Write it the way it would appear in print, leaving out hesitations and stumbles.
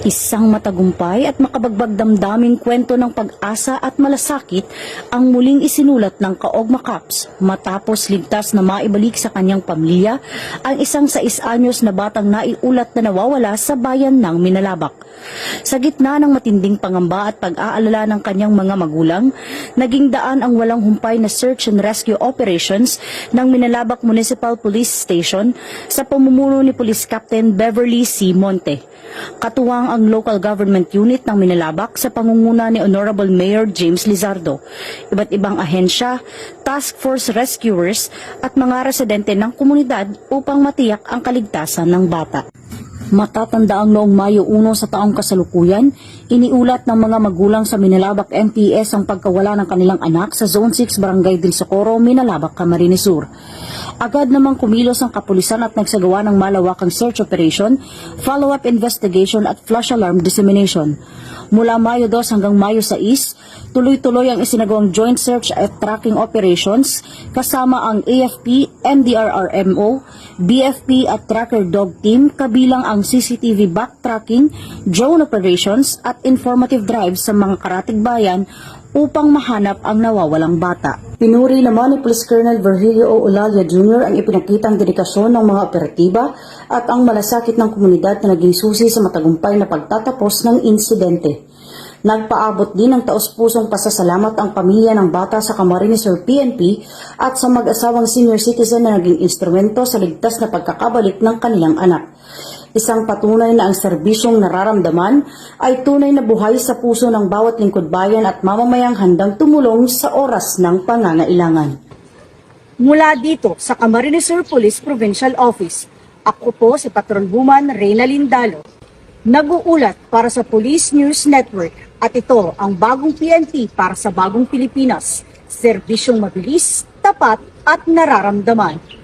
Isang matagumpay at makabagbag damdaming kwento ng pag-asa at malasakit ang muling isinulat ng Kaogma Cups matapos ligtas na maibalik sa kanyang pamilya ang isang 6 anyos na batang naiulat na nawawala sa bayan ng Minalabak. Sa gitna ng matinding pangamba at pag-aalala ng kanyang mga magulang, naging daan ang walang humpay na search and rescue operations ng Minalabak Municipal Police Station sa pamumuno ni Police Captain Beverly C. Monte. Katuwang ang local government unit ng Minalabak sa pangunguna ni Honorable Mayor James Lizardo, iba't ibang ahensya, task force rescuers at mga residente ng komunidad upang matiyak ang kaligtasan ng bata. Matatanda ang noong Mayo 1 sa taong kasalukuyan, iniulat ng mga magulang sa Minalabak MPS ang pagkawala ng kanilang anak sa Zone 6 Barangay del Socorro, Minalabak, Camarines Sur. Agad namang kumilos ang kapulisan at nagsagawa ng malawakang search operation, follow-up investigation at flash alarm dissemination. Mula Mayo 2 hanggang Mayo 6, tuloy-tuloy ang isinagawang joint search at tracking operations kasama ang AFP, MDRRMO, BFP at Tracker Dog Team kabilang ang CCTV backtracking, drone operations at informative drives sa mga karatig bayan upang mahanap ang nawawalang bata. Pinuri naman ni Police Colonel Virgilio O. Olalia Jr. ang ipinakitang dedikasyon ng mga operatiba at ang malasakit ng komunidad na naging susi sa matagumpay na pagtatapos ng insidente. Nagpaabot din ng taos-pusong pasasalamat ang pamilya ng bata sa Camarines Sur PNP at sa mag-asawang senior citizen na naging instrumento sa ligtas na pagkakabalik ng kanilang anak. Isang patunay na ang serbisyong nararamdaman ay tunay na buhay sa puso ng bawat lingkod bayan at mamamayang handang tumulong sa oras ng pangangailangan. Mula dito sa Camarines Sur Police Provincial Office, ako po si Patrolwoman Reyna Lindalo, nag-uulat para sa Police News Network at ito ang bagong PNP para sa bagong Pilipinas, serbisyong mabilis, tapat at nararamdaman.